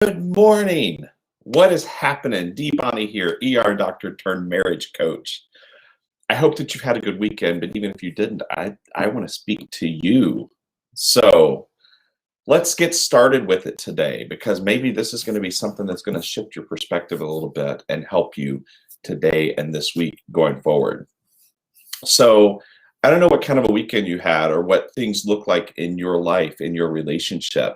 Good morning. What is happening? Dee Bonnie here, ER doctor turned marriage coach. I hope that you've had a good weekend, but even if you didn't, I want to speak to you. So let's get started with it today, because maybe this is going to be something that's going to shift your perspective a little bit and help you today and this week going forward. So I don't know what kind of a weekend you had or what things look like in your life, in your relationship.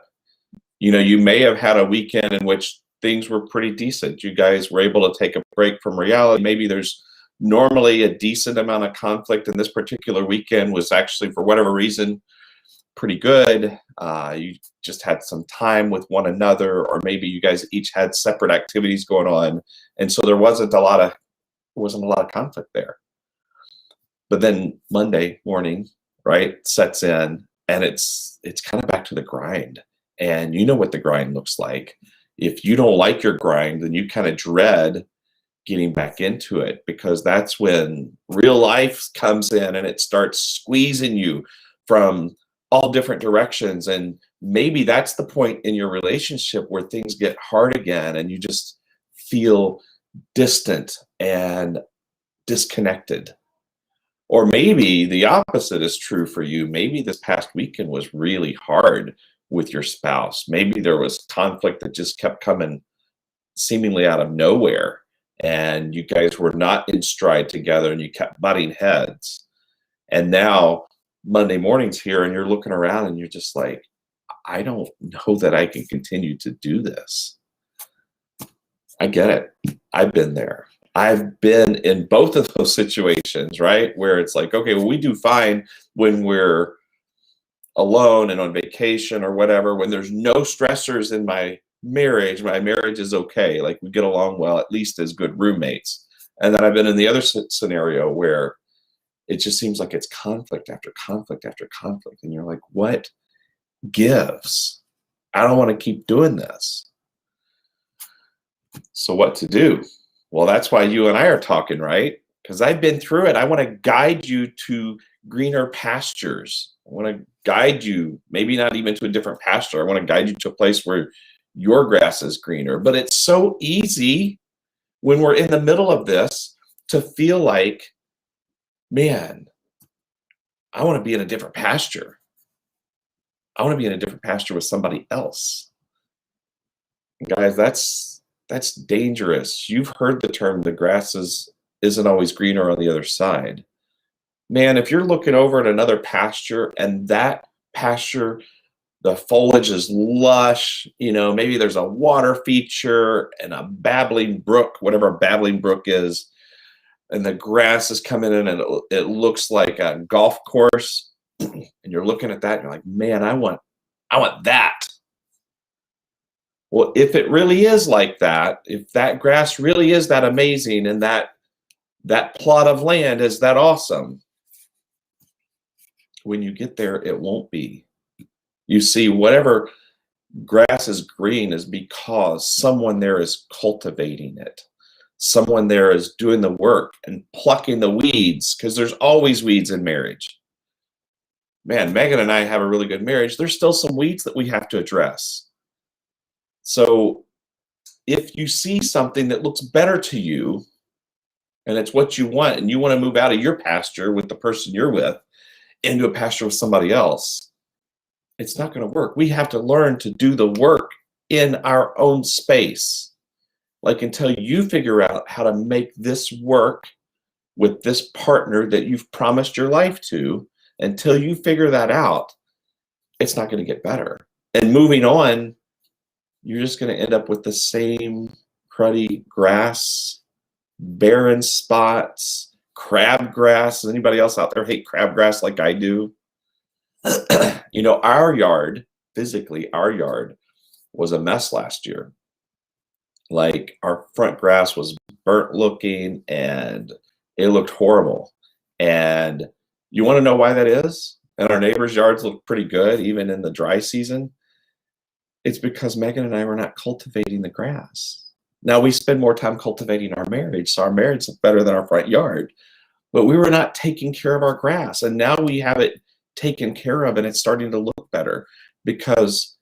You may have had a weekend in which things were pretty decent. You guys were able to take a break from reality. Maybe there's normally a decent amount of conflict, and this particular weekend was actually, for whatever reason, pretty good. You just had some time with one another, or maybe you guys each had separate activities going on, and so there wasn't a lot of conflict there. But then Monday morning, right, sets in, and it's kind of back to the grind. And you know what the grind looks like. If you don't like your grind, then you kind of dread getting back into it, because that's when real life comes in and it starts squeezing you from all different directions. And maybe that's the point in your relationship where things get hard again and you just feel distant and disconnected. Or maybe the opposite is true for you. Maybe this past weekend was really hard with your spouse. Maybe there was conflict that just kept coming seemingly out of nowhere, and you guys were not in stride together and you kept butting heads. And now Monday morning's here and you're looking around and you're just like, I don't know that I can continue to do this. I get it. I've been there. I've been in both of those situations, right? Where it's like, okay, well, we do fine when we're alone and on vacation or whatever, when there's no stressors in my marriage is okay. Like, we get along well, at least as good roommates. And then I've been in the other scenario where it just seems like it's conflict after conflict after conflict. And you're like, what gives? I don't want to keep doing this. So what to do? Well, that's why you and I are talking, right? Because I've been through it. I want to guide you to greener pastures. I want to guide you, maybe not even to a different pasture. I want to guide you to a place where your grass is greener. But it's so easy when we're in the middle of this to feel like, man, I want to be in a different pasture. I want to be in a different pasture with somebody else. Guys, that's dangerous. You've heard the term, the grass isn't always greener on the other side. Man, if you're looking over at another pasture and that pasture, the foliage is lush, maybe there's a water feature and a babbling brook, whatever a babbling brook is, and the grass is coming in and it looks like a golf course, and you're looking at that and you're like, man, I want that. Well, if it really is like that, if that grass really is that amazing and that plot of land is that awesome, when you get there, it won't be. You see, whatever grass is green is because someone there is cultivating it. Someone there is doing the work and plucking the weeds, because there's always weeds in marriage. Man, Megan and I have a really good marriage. There's still some weeds that we have to address. So if you see something that looks better to you and it's what you want, and you want to move out of your pasture with the person you're with into a pasture with somebody else, it's not going to work. We have to learn to do the work in our own space. Like, until you figure out how to make this work with this partner that you've promised your life to, until you figure that out, it's not going to get better. And moving on, you're just going to end up with the same cruddy grass, barren spots, crabgrass. Does anybody else out there hate crabgrass like I do? Our yard, physically, our yard was a mess last year. Like, our front grass was burnt looking and it looked horrible. And you want to know why that is? And our neighbors' yards look pretty good, even in the dry season. It's because Megan and I were not cultivating the grass. Now, we spend more time cultivating our marriage, so our marriage is better than our front yard. But we were not taking care of our grass, and now we have it taken care of, and it's starting to look better because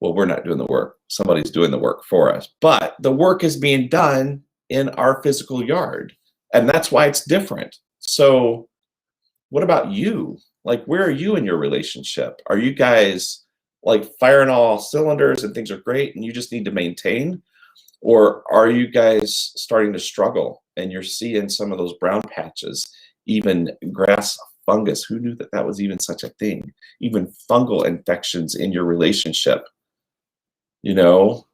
Well, we're not doing the work. Somebody's doing the work for us. But the work is being done in our physical yard. And that's why it's different. So what about you? Like, where are you in your relationship? Are you guys like firing all cylinders and things are great and you just need to maintain? Or are you guys starting to struggle and you're seeing some of those brown patches, even grass fungus? Who knew that that was even such a thing? Even fungal infections in your relationship. You know,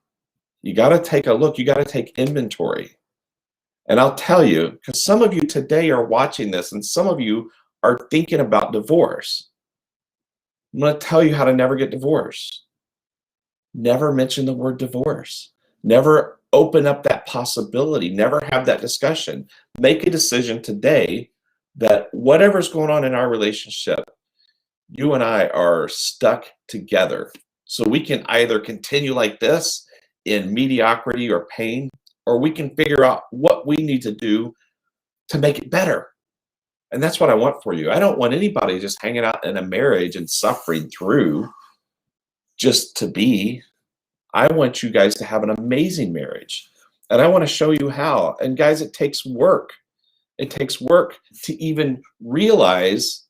you got to take a look, you got to take inventory. And I'll tell you, because some of you today are watching this and some of you are thinking about divorce. I'm going to tell you how to never get divorced. Never mention the word divorce. Never open up that possibility. Never have that discussion. Make a decision today that whatever's going on in our relationship, you and I are stuck together. So we can either continue like this in mediocrity or pain, or we can figure out what we need to do to make it better. And that's what I want for you. I don't want anybody just hanging out in a marriage and suffering through just to be. I want you guys to have an amazing marriage. And I want to show you how. And guys, it takes work. It takes work to even realize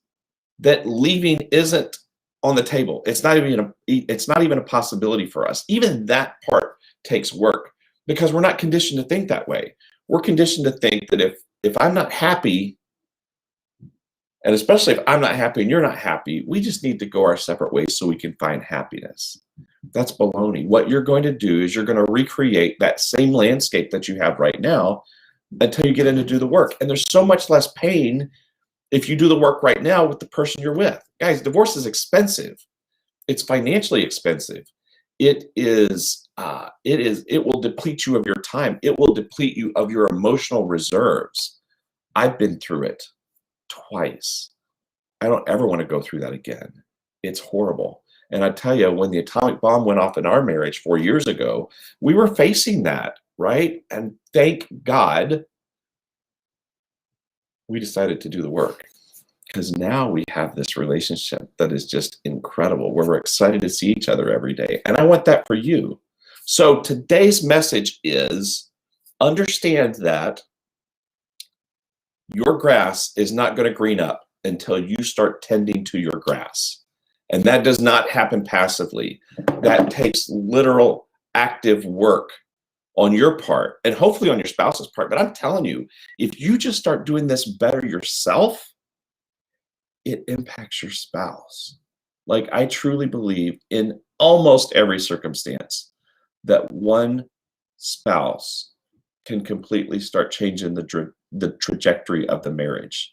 that leaving isn't on the table. It's not even a possibility for us. Even that part takes work because we're not conditioned to think that way. We're conditioned to think that if I'm not happy, and especially if I'm not happy and you're not happy, we just need to go our separate ways so we can find happiness. That's baloney. What you're going to do is you're going to recreate that same landscape that you have right now until you get in to do the work. And there's so much less pain if you do the work right now with the person you're with. Guys, divorce is expensive. It's financially expensive. It will deplete you of your time. It will deplete you of your emotional reserves. I've been through it twice. I don't ever want to go through that again. It's horrible. And I tell you, when the atomic bomb went off in our marriage 4 years ago, we were facing that, right? And thank God we decided to do the work, because now we have this relationship that is just incredible, where we're excited to see each other every day. And I want that for you. So today's message is understand that your grass is not going to green up until you start tending to your grass. And that does not happen passively. That takes literal active work on your part and hopefully on your spouse's part. But I'm telling you, if you just start doing this better yourself, it impacts your spouse. Like, I truly believe in almost every circumstance that one spouse can completely start changing the trajectory of the marriage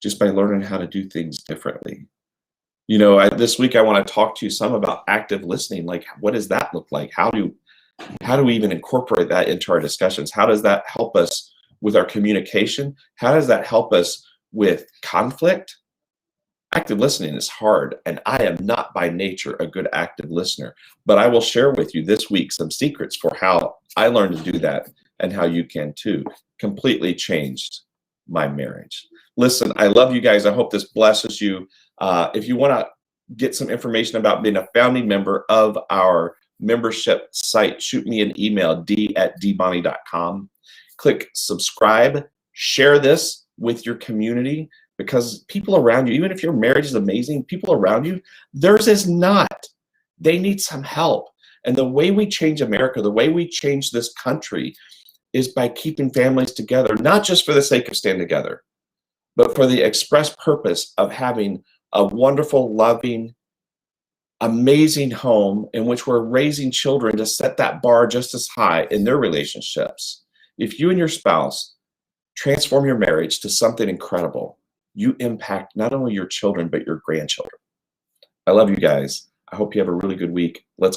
just by learning how to do things differently. You know, this week I want to talk to you some about active listening. Like, what does that look like? How do we even incorporate that into our discussions? How does that help us with our communication? How does that help us with conflict? Active listening is hard, and I am not by nature a good active listener, but I will share with you this week some secrets for how I learned to do that and how you can too. Completely changed my marriage. Listen, I love you guys. I hope this blesses you. If you want to get some information about being a founding member of our membership site, shoot me an email, d@dbonnie.com. Click subscribe, share this with your community, because people around you, even if your marriage is amazing, people around you, theirs is not. They need some help. And the way we change America, the way we change this country, is by keeping families together, not just for the sake of staying together, but for the express purpose of having a wonderful, loving, amazing home in which we're raising children to set that bar just as high in their relationships. If you and your spouse transform your marriage to something incredible, you impact not only your children, but your grandchildren. I love you guys. I hope you have a really good week. Let's